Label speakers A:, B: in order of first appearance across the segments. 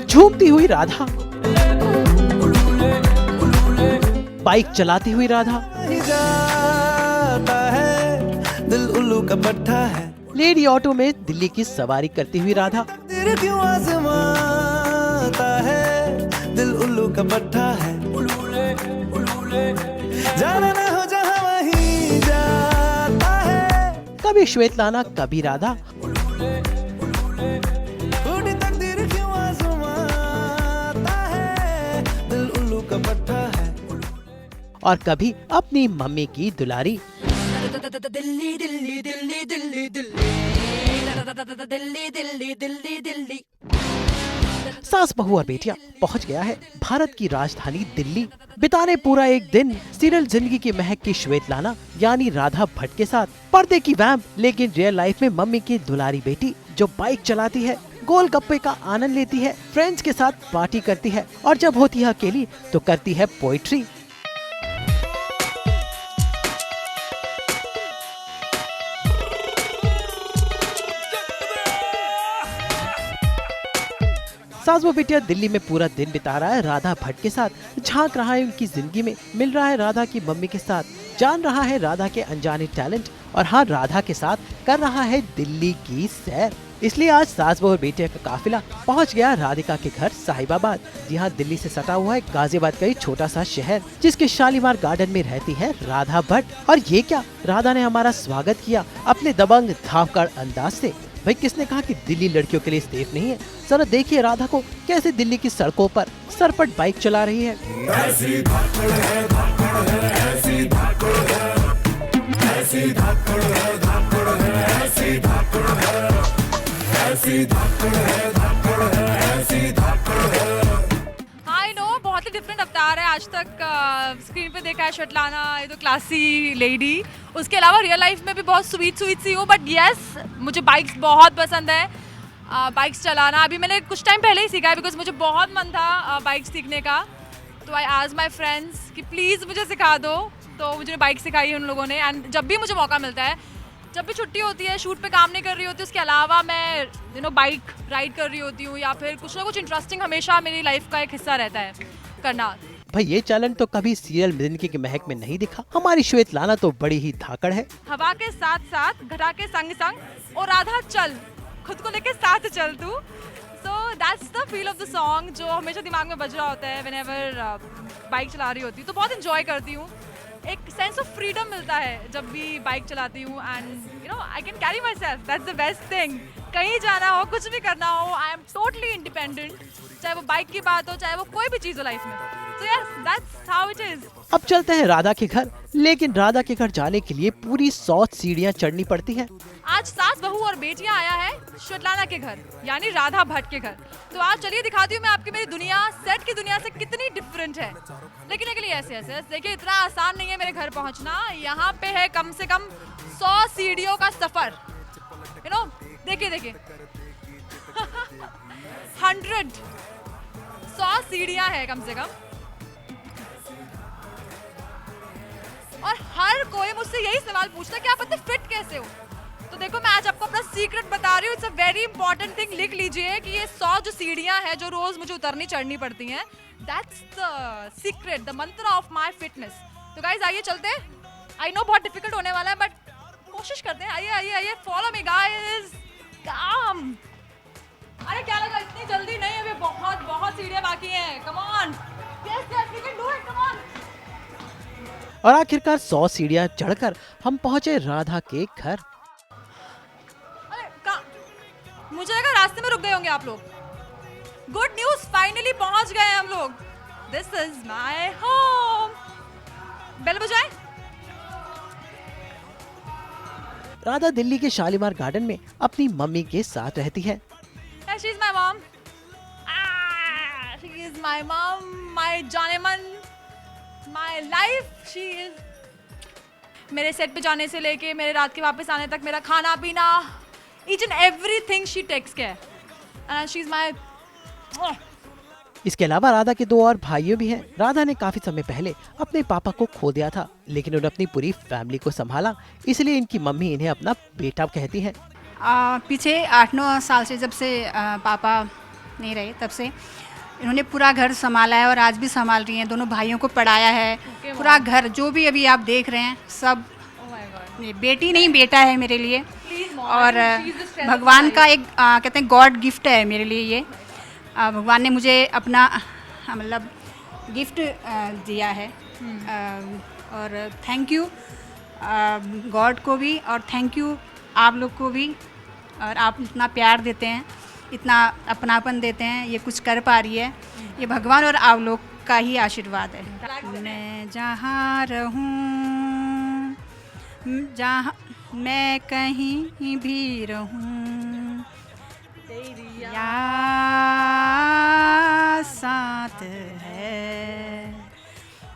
A: झूमती हुई राधा, बाइक चलाती हुई राधा,
B: दिल उल्लू का पट्टा है,
A: लेडी ऑटो में दिल्ली की सवारी करती हुई राधा,
B: तेरे क्यों आजमाता है, दिल उल्लू का पट्टा है, जाना ना हो जहाँ वहीं जाता है,
A: कभी श्वेतलाना कभी राधा,
B: थोड़ी तकदीर क्यों आजमाता है, दिल उल्लू का पट्टा है,
A: और कभी अपनी मम्मी की दुलारी।
C: दिल्ली दिल्ली दिल्ली दिल्ली दिल्ली दिल्ली दिल्ली दिल्ली।
A: सास बहू और बेटियां पहुंच गया है भारत की राजधानी दिल्ली, बिताने पूरा एक दिन सीरियल जिंदगी की महक की श्वेतलाना यानी राधा भट्ट के साथ। पर्दे की वैम्प लेकिन रियल लाइफ में मम्मी की दुलारी बेटी जो बाइक चलाती है, गोलगप्पे का आनंद लेती है, फ्रेंड्स के साथ पार्टी करती है और जब होती है अकेली तो करती है पोइट्री। सास वो बेटिया दिल्ली में पूरा दिन बिता रहा है राधा भट्ट के साथ, झांक रहा है उनकी जिंदगी में, मिल रहा है राधा की मम्मी के साथ, जान रहा है राधा के अनजाने टैलेंट और हाँ राधा के साथ कर रहा है दिल्ली की सैर। इसलिए आज सास बहू और बेटिया का काफिला पहुंच गया राधिका के घर साहिबाबाद, जहां दिल्ली से सटा हुआ है गाजियाबाद का एक छोटा सा शहर, जिसके शालीमार गार्डन में रहती है राधा भट्ट। और ये क्या, राधा ने हमारा स्वागत किया अपने दबंग धावकर अंदाज से। भाई किसने कहा कि दिल्ली लड़कियों के लिए सेफ नहीं है? जरा देखिए राधा को कैसे दिल्ली की सड़कों पर सरपट बाइक चला रही है।
B: ऐसी धाकड़ है, धाकड़ है, ऐसी धाकड़ है, ऐसी धाकड़ है, धाकड़ है, ऐसी धाकड़ है, ऐसी धाकड़ है, धाकड़ है, ऐसी धाकड़ है।
C: आई नो बहुत ही डिफरेंट अवतार है। आज तक स्क्रीन पे देखा है श्वेतलाना, ये तो क्लासी लेडी, उसके अलावा रियल लाइफ में भी बहुत स्वीट सी हो। बट यस, मुझे बाइक्स बहुत पसंद है, बाइक्स चलाना। अभी मैंने कुछ टाइम पहले ही सीखा है बिकॉज मुझे बहुत मन था बाइक्स सीखने का। तो आई आस्क्ड माय फ्रेंड्स कि प्लीज़ मुझे सिखा दो, तो मुझे बाइक सिखाई है उन लोगों ने। एंड जब भी मुझे मौका मिलता है, जब भी छुट्टी होती है, शूट पे काम नहीं कर रही होती, उसके अलावा मैं बाइक राइड कर रही होती हूँ या फिर कुछ ना कुछ इंटरेस्टिंग हमेशा मेरी लाइफ का एक हिस्सा रहता है करना।
A: भाई ये चैलेंज तो कभी सीरियल जिंदगी की महक में नहीं दिखा। हमारी श्वेतलाना तो बड़ी ही धाकड़ है।
C: हवा के साथ साथ, घटा के संग संग, और राधा चल, खुद को लेके साथ चल तू। So that's the feel of the song जो हमेशा दिमाग में बज रहा होता है व्हेनेवर बाइक चला रही होती हूँ। तो बहुत इंजॉय करती हूँ, एक सेंस ऑफ फ्रीडम मिलता है जब भी बाइक चलाती हूँ। And you know I can carry my self, that's the best thing. कहीं जाना हो, कुछ भी करना हो, आई एम टोटली इंडिपेंडेंट, चाहे वो बाइक की बात हो, चाहे वो कोई भी चीज़ हो लाइफ में। So yes, that's how it is.
A: अब चलते हैं राधा के घर, लेकिन राधा के घर जाने के लिए पूरी 100 सीढ़ियाँ चढ़नी पड़ती हैं।
C: आज सास बहू और बेटियां आया है श्वेतलाना के घर, यानी राधा भट्ट के घर। तो आज चलिए दिखाती हूँ मैं आपकी मेरी दुनिया सेट की दुनिया से कितनी डिफरेंट है। लेकिन के लिए ऐसे देखिए, इतना आसान नहीं है मेरे घर पहुँचना। यहाँ पे है कम से कम 100 सीढ़ियों का सफर। यू नो, देखिए 100 सीढ़ियाँ है कम से कम। और हर कोई मुझसे यही सवाल पूछता है कि आप इतने फिट कैसे हो। तो देखो, मैं आज आपको अपना सीक्रेट बता रही हूँ। It's a very important thing. लिख लीजिए कि ये 100 जो सीढ़ियाँ हैं जो रोज मुझे उतरनी चढ़नी पड़ती हैं, दैट्स द सीक्रेट, द मंत्र ऑफ माय फिटनेस। तो गाइस आइए चलते हैं। आई नो बहुत डिफिकल्ट होने वाला है बट कोशिश करते हैं। आइए फॉलो मी गाइस। काम, अरे क्या लगा इतनी जल्दी नहीं, अभी बहुत सीढ़ियाँ बाकी हैं। Come on, yes we can do it, come on.
A: और आखिरकार 100 सीढ़ियाँ चढ़कर हम पहुँचे राधा के घर।
C: मुझे लगा रास्ते में रुक गए होंगे आप लोग। गुड न्यूज, फाइनली पहुंच गए हम लोग। This is my home. Bell बजाए।
A: राधा दिल्ली के शालीमार गार्डन में अपनी मम्मी के साथ रहती है।
C: She is my mom. She is my mom, my Jaaneman, my life. She is मेरे सेट पे जाने से लेके मेरे रात के वापस आने तक मेरा खाना पीना, each and everything she takes care, and she's my
A: इसके अलावा राधा के 2 और भाइयों भी हैं। राधा ने काफी समय पहले अपने पापा को खो दिया था, लेकिन उन्होंने अपनी पूरी फैमिली को संभाला, इसलिए इनकी मम्मी इन्हें अपना बेटा कहती हैं।
D: पीछे 8-9 साल से जब से पापा नहीं रहे, तब से इन्होंने पूरा घर संभाला है और आज भी संभाल रही हैं। दोनों भाइयों को पढ़ाया है, पूरा घर जो भी अभी आप देख रहे हैं सब बेटी नहीं बेटा है मेरे लिए। और भगवान का एक कहते हैं गॉड गिफ्ट है मेरे लिए ये। भगवान ने मुझे अपना मतलब गिफ्ट दिया है। और थैंक यू गॉड को भी और थैंक यू आप लोग को भी। और आप इतना प्यार देते हैं, इतना अपनापन देते हैं, ये कुछ कर पा रही है, ये भगवान और आप लोग का ही आशीर्वाद है। मैं जहाँ रहूँ, जहाँ मैं कहीं भी रहूँ, तेरी याद साथ है।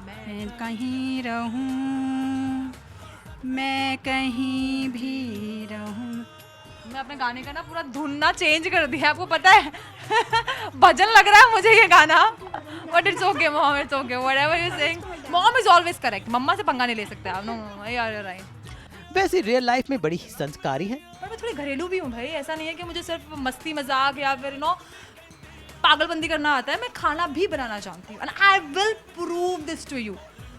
D: मैं कहीं रहूँ, मैं कहीं भी रहूँ।
C: मैं अपने गाने का ना पूरा धुन ना चेंज कर दिया, आपको पता है। भजन लग रहा है मुझे ये गाना, but it's okay mom, it's okay, whatever you saying, mom is always correct. मम्मा से पंगा नहीं ले सकते आप। नो यार राइट।
A: वैसे रियल लाइफ में बड़ी ही संस्कारी है।
C: पर मैं थोड़ी घरेलू भी हूँ भाई, ऐसा नहीं है कि मुझे सिर्फ मस्ती मजाक या फिर पागलबंदी करना आता है। मैं खाना भी बनाना जानती हूँ, and I will prove this to you,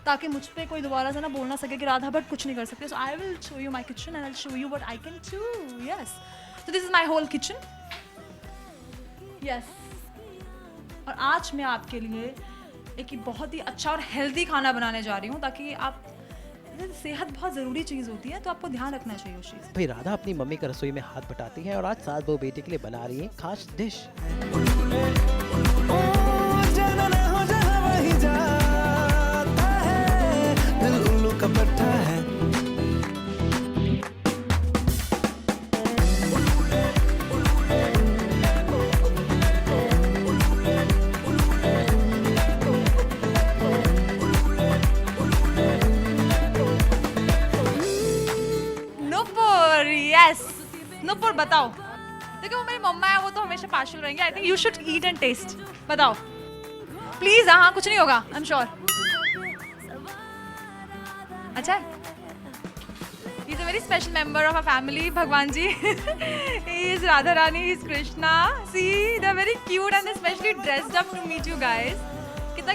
C: ताकि मुझ पे कोई दोबारा से ना बोल ना सके कि राधा भट्ट कुछ नहीं कर सकते। So I will show you my kitchen and I will show you what I can do. Yes, so this is my whole kitchen. Yes, और आज मैं आपके लिए एक बहुत ही अच्छा और हेल्दी खाना बनाने जा रही हूँ, ताकि आप, सेहत बहुत ज़रूरी चीज़ होती है, तो आपको ध्यान रखना चाहिए उस चीज़।
A: भाई राधा अपनी मम्मी का रसोई में हाथ बटाती है और आज सास बहू बेटे के लिए बना रही है खास डिश।
C: नुपुर बताओ, देखो वो मेरी मम्मा है, वो तो हमेशा पार्शल रहेंगे। I think you should eat and taste. बताओ प्लीज। हाँ, कुछ नहीं होगा, आई एम श्योर। अच्छा, he is a very special member of a family, भगवान जी। He is Radha Rani, he is Krishna. See, they are very cute and specially dressed up to meet you guys. कितना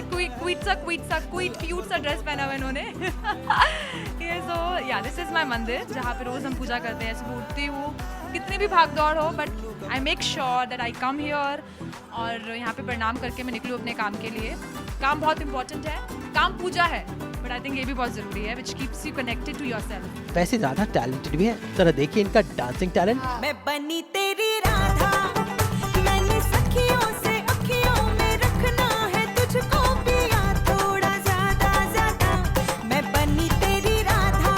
C: cute सा dress पहना हुआ इन्होंने। ये सो या दिस इज माय मंदिर, जहाँ पे रोज हम पूजा करते हैं। सुबह उठती हूँ, कितनी भी भाग दौड़ हो, but I make sure that I come here, और यहाँ पे प्रणाम करके मैं निकलूँ अपने काम के लिए। काम बहुत इंपॉर्टेंट है, काम पूजा है, बट आई थिंक ये भी बहुत जरूरी है, which keeps you connected to yourself.
A: वैसे राधा टैलेंटेड भी है, जरा देखिए इनका डांसिंग टैलेंट।
E: मैं बनी तेरी राधा, मैंने सखियों से अखियों में रखना है तुझको पिया थोड़ा ज्यादा ज्यादा। मैं बनी तेरी राधा,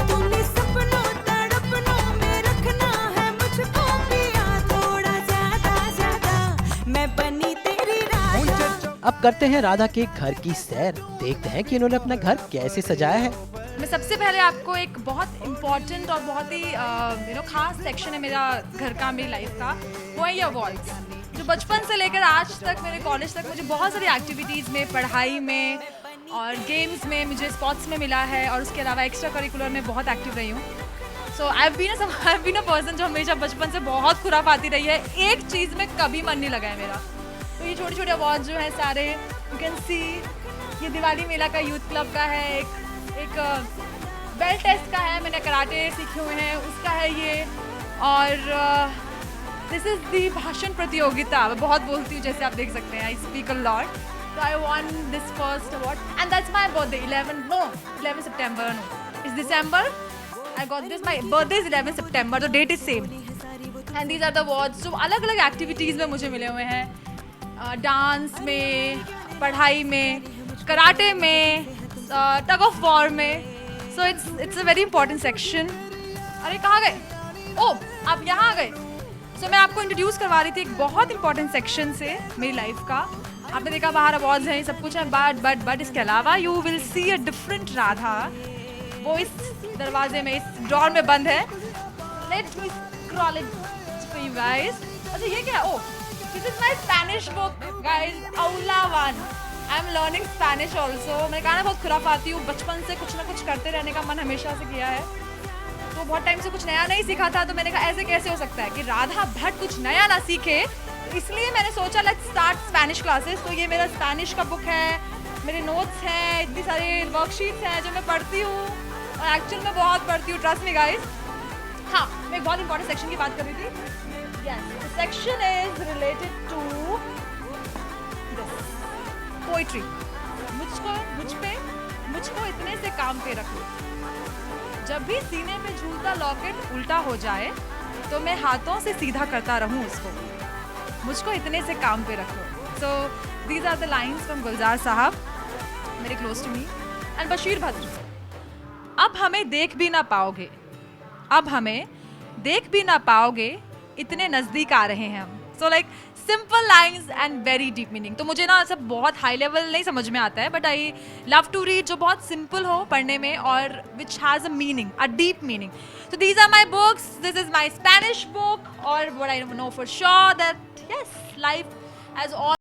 E: तूने सपनों तड़पनों में रखना है मुझको पिया थोड़ा ज्यादा ज्यादा। मैं बनी तेरी राधा।
A: अब करते हैं राधा के घर की सैर, देखते हैं कि इन्होंने अपना घर कैसे सजाया है।
C: मैं सबसे पहले आपको एक बहुत इम्पॉर्टेंट और बहुत ही खास सेक्शन है मेरा घर का, मेरी लाइफ का, वो है ये अवार्ड्स। जो बचपन से लेकर आज तक, मेरे कॉलेज तक, मुझे बहुत सारी एक्टिविटीज़ में, पढ़ाई में और गेम्स में, मुझे स्पोर्ट्स में मिला है, और उसके अलावा एक्स्ट्रा करिकुलर में बहुत एक्टिव रही हूँ। So I have been a person जो हमेशा बचपन से बहुत खुराफाती रही है। एक चीज़ में कभी मन नहीं लगा है मेरा। तो ये छोटे छोटे अवार्ड जो हैं सारे, यू कैन सी, ये दिवाली मेला का यूथ क्लब का है, एक बेल टेस्ट का है, मैंने कराटे सीखे हुए हैं, उसका है ये, और दिस इज़ दी भाषण प्रतियोगिता। मैं बहुत बोलती हूँ, जैसे आप देख सकते हैं, I speak a lot. So I won this first award, and that's my birthday. 11 September. No, it's December. I got this. My birthday is 11 September. The date is same. And these are the awards. So अलग-अलग activities में मुझे मिले हुए हैं, dance में, पढ़ाई में, karate में, टग ऑफ वॉर में. So it's a very important section. अरे कहाँ गए? ओह, आप यहाँ आ गए. So मैं आपको इंट्रोड्यूस करवा रही थी एक बहुत इंपॉर्टेंट सेक्शन से मेरी लाइफ का. आपने देखा बाहर अवार्ड्स हैं, सब कुछ है, बट इसके अलावा you will see a different Radha. वो इस दरवाजे में, इस ड्रॉर में बंद है. Let me scroll it for you guys. अच्छा ये क्या? ओह, This is my Spanish book, guys. Aula 1. I'm learning Spanish also. मैंने कहा ना बहुत खुराफाती हूँ, बचपन से कुछ ना कुछ करते रहने का मन हमेशा से किया है। तो बहुत टाइम से कुछ नया नहीं सीखा था, तो मैंने कहा ऐसे कैसे हो सकता है कि राधा भट्ट कुछ नया ना सीखे। इसलिए मैंने सोचा लेट्स स्टार्ट स्पेनिश क्लासेस। तो ये मेरा स्पेनिश का बुक है, मेरे नोट्स हैं, इतनी सारी वर्कशीट्स हैं जो मैं पढ़ती हूँ और एक्चुअल में बहुत पढ़ती हूँ, ट्रस्ट मी गाइस। हाँ, मैं एक बहुत इंपॉर्टेंट सेक्शन की बात कर रही थी। Yes, the section is related to poetry. मुझको इतने से काम पे रखो, जब भी सीने पे झूलता लॉकेट उल्टा हो जाए तो मैं हाथों से सीधा करता रहूं उसको, मुझको इतने से काम पे रखो। So these are the lines from Gulzar Sahab, very close to me. And Bashir Badr, अब हमें देख भी ना पाओगे, अब हमें देख भी ना पाओगे, इतने नज़दीक आ रहे हैं हम। So like simple lines and very deep meaning. तो मुझे ना सब बहुत हाई लेवल नहीं समझ में आता है, but I love to read जो बहुत सिंपल हो पढ़ने में और which has a meaning, a deep meaning. So these are my books. This is my Spanish book, or what I know for sure that yes, life has all.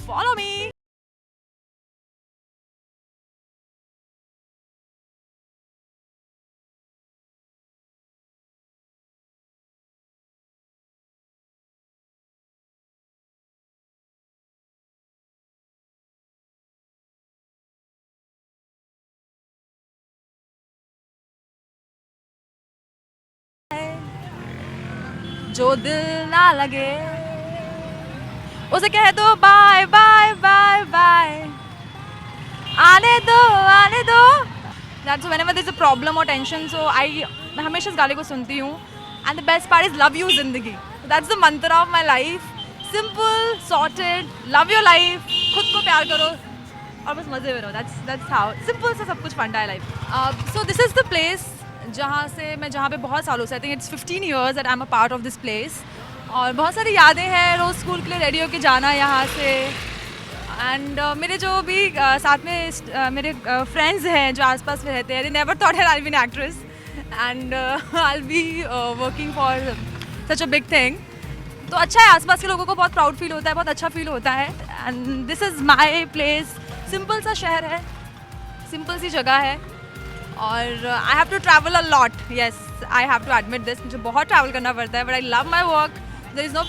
C: Follow me. जो दिल ना लगे उसे कह दो बाय बाय बाय बाय, आने दो। That's whenever there's a problem or tension, so मैं हमेशा इस गाने को सुनती हूँ। And the best part is love you जिंदगी. That's the mantra of my life. Simple, sorted, love your life. खुद को प्यार करो और बस मज़े में रहो. That's how सिंपल सा सब कुछ फंडा है life. So this is the place जहाँ पे बहुत सालों से, I think it's 15 years that I'm a part of this place. और बहुत सारी यादें हैं, रोज़ स्कूल के लिए रेडी होके जाना यहाँ से. एंड मेरे जो भी साथ में मेरे फ्रेंड्स हैं जो आसपास में रहते हैं, they never thought that I'll be an actress and I'll be working for such a big thing. तो अच्छा है, आसपास के लोगों को बहुत प्राउड फील होता है, बहुत अच्छा फील होता है. And this is my place. Simple सा शहर है, सिंपल सी जगह है. और I have to travel a lot. Yes, I have to admit this. मुझे बहुत ट्रैवल करना पड़ता है, but I love my work. There is no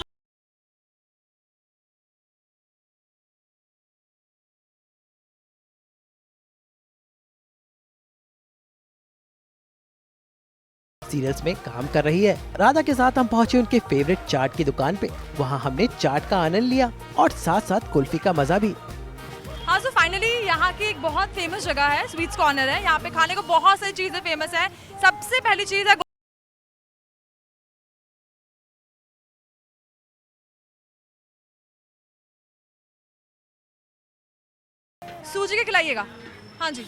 A: serials में काम कर रही है. राधा के साथ हम पहुंचे उनके फेवरेट चाट की दुकान पे. वहां हमने चाट का आनंद लिया और साथ साथ कुल्फी का मजा भी.
C: हाँ, सो फाइनली यहाँ की एक बहुत फेमस जगह है, स्वीट्स कॉर्नर है. यहाँ पे खाने को बहुत सारी चीज़ें फेमस है. सबसे पहली चीज़ है सूजी के खिलाइएगा. हाँ जी.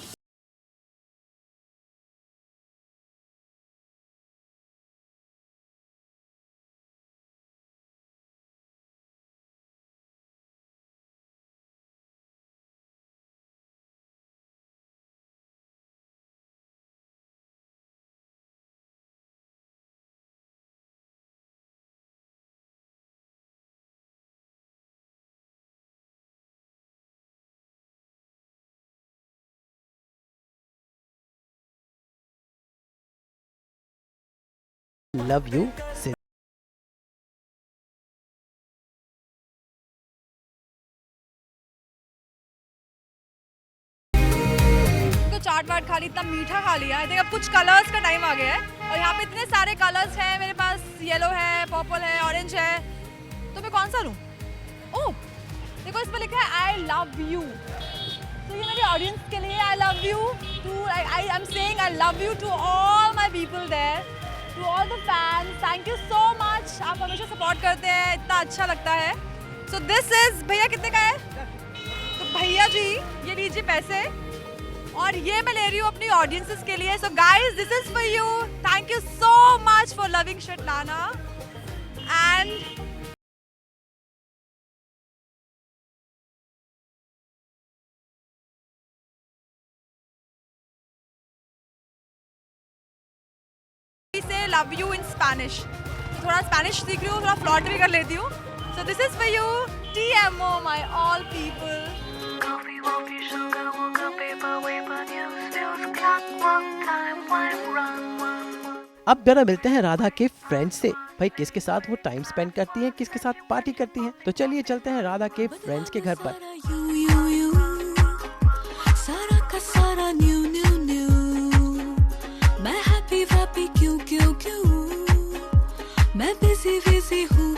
A: Love you.
C: तो चाट वाट खा ली, इतना मीठा खा लिया. आई थिंक अब कुछ कलर्स का टाइम आ गया है और यहाँ पे इतने सारे कलर्स हैं. मेरे पास येलो है, पर्पल है, ऑरेंज है. तो मैं कौन सा लूँ? ओह, देखो इस पर लिखा है आई लव यू. तो ये मेरी ऑडियंस के लिए I love you too. I am saying I love you to all my people there, to all the fans. Thank you so much. आप हमेशा सपोर्ट करते हैं, इतना अच्छा लगता है. सो दिस इज, भैया कितने का है? तो भैया जी ये लीजिए पैसे, और ये मैं ले रही हूँ अपनी ऑडियंसेस के लिए. So guys, this is for you. Thank you so much for loving Svetlana. And से लव यू इन स्पेनिश. थोड़ा स्पेनिश सीख रही हूँ, थोड़ा फ्लॉट भी कर लेती हूँ. सो this is for you, TMO my all people.
F: Coffee, coffee, sugar, mocha, paper, paper, news, news, clockwork, time, wine, run, run.
A: अब जरा मिलते हैं राधा के फ्रेंड्स से. भाई किसके साथ वो टाइम स्पेंड करती हैं, किसके साथ पार्टी करती हैं. तो चलिए चलते हैं राधा के फ्रेंड्स के घर पर.
F: सारा का सारा न्यू न्यू न्यू. मैं हैप्पी वैप्पी क्यों क्यों क्यों. मैं बिजी बिजी हूँ.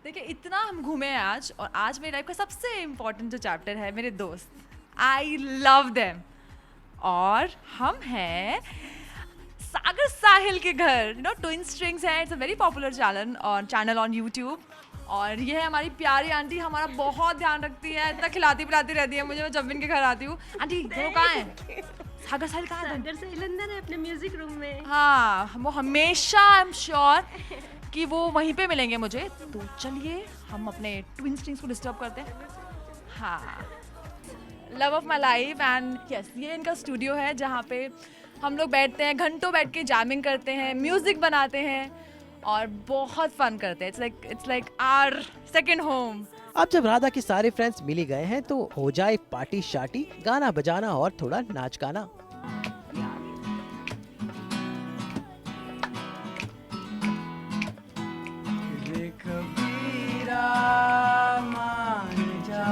C: देखिए, इतना हम घूमे हैं आज, और आज मेरी लाइफ का सबसे इम्पोर्टेंट जो चैप्टर है मेरे दोस्त. I love them. और हम हैं सागर साहिल के घर. यू नो, ट्विन स्ट्रिंग्स है. It's a very popular channel on YouTube. और ये है हमारी प्यारी आंटी, हमारा बहुत ध्यान रखती है, इतना खिलाती पिलाती रहती है मुझे. मैं जब भी इनके घर आती हूँ, आंटी दोनों कहाँ हैं? सागर साहिल कहाँ है?
G: सागर साहिल अंदर है अपने म्यूजिक रूम में.
C: हाँ, वो हमेशा आई एम श्योर कि वो वहीं पे मिलेंगे मुझे. तो चलिए हम अपने ट्विन स्ट्रिंग्स को डिस्टर्ब करते हैं. हाँ, love of my life. And yes, ये इनका स्टूडियो है जहाँ पे हम लोग बैठते हैं, घंटों बैठ के जैमिंग करते हैं, म्यूज़िक बनाते हैं और बहुत फन करते हैं. It's like our second home.
A: अब जब राधा के सारे फ्रेंड्स मिल ही गए हैं तो हो जाए पार्टी शार्टी, गाना बजाना और थोड़ा नाच गाना.
H: रे कबीरा मान जा,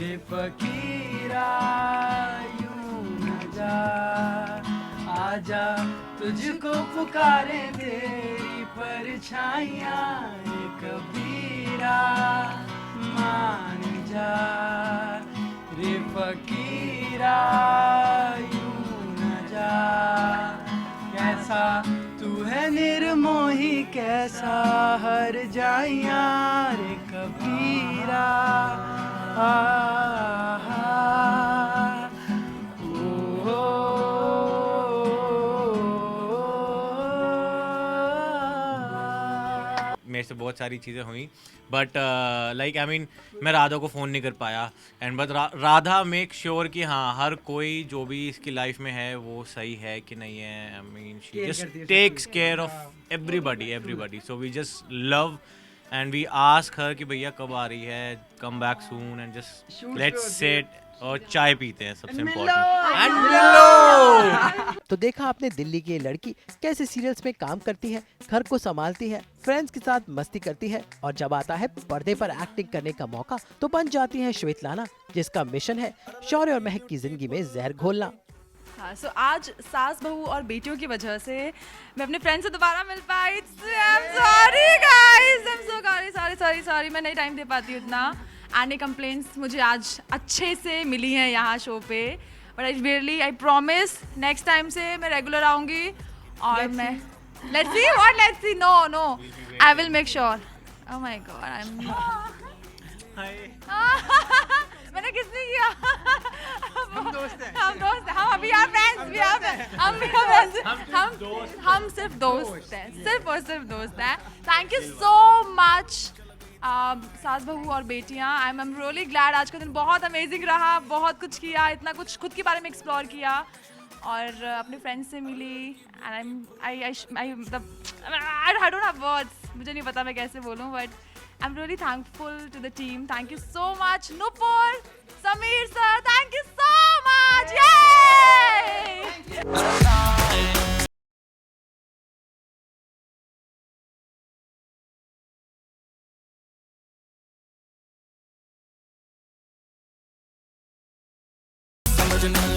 H: रे फकीरा यूं न जा. आजा तुझको पुकारे तेरी परछाइयाँ. रे कबीरा मान जा, रे फकीरा यूं न जा. कैसा तू है निर्मोही, कैसा हर जाइया. रे कबीरा फकीरा
I: मेरे से बहुत सारी चीज़ें हुई बट लाइक आई मीन मैं राधा को फ़ोन नहीं कर पाया and but Radha make sure कि हाँ हर कोई जो भी इसकी लाइफ में है वो सही है कि नहीं है. I mean she just takes care of everybody so we just love and we ask her कि भैया कब आ रही है, come back soon and just let's sit और चाय पीते हैं सबसे इम्पोर्टेंट.
A: तो देखा आपने दिल्ली की ये लड़की कैसे सीरियल्स में काम करती है, घर को संभालती है, फ्रेंड्स के साथ मस्ती करती है और जब आता है पर्दे पर एक्टिंग करने का मौका तो बन जाती है श्वेतलाना, जिसका मिशन है शौर्य और महक की जिंदगी में जहर घोलना.
C: हाँ, सो आज सास बहू और बेटियों की वजह से मैं अपने फ्रेंड से दोबारा मिल पाई. I'm sorry guys, I'm so sorry, मैं नहीं टाइम दे पाती हूँ इतना. एंड कंप्लेंट्स मुझे आज अच्छे से मिली हैं यहाँ शो पे, but I promise next time से मैं रेगुलर आऊँगी और मैं let's see, no, I will make sure. Oh my god, मैंने किस लिए किया? हम दोस्त हैं, हम अभी यार फ्रेंड्स, हम सिर्फ दोस्त हैं, सिर्फ और सिर्फ दोस्त हैं. थैंक यू सो मच सास बहू और बेटियां. आई एम रियली ग्लैड. आज का दिन बहुत अमेजिंग रहा, बहुत कुछ किया, इतना कुछ खुद के बारे में एक्सप्लोर किया और अपने फ्रेंड्स से मिली. एंड आई मतलब आई डोंट हैव वर्ड्स, मुझे नहीं पता मैं कैसे बोलूं, but I am really thankful to the team. Thank you so much Nupur, Sameer sir, thank you so much.
B: समझ नहीं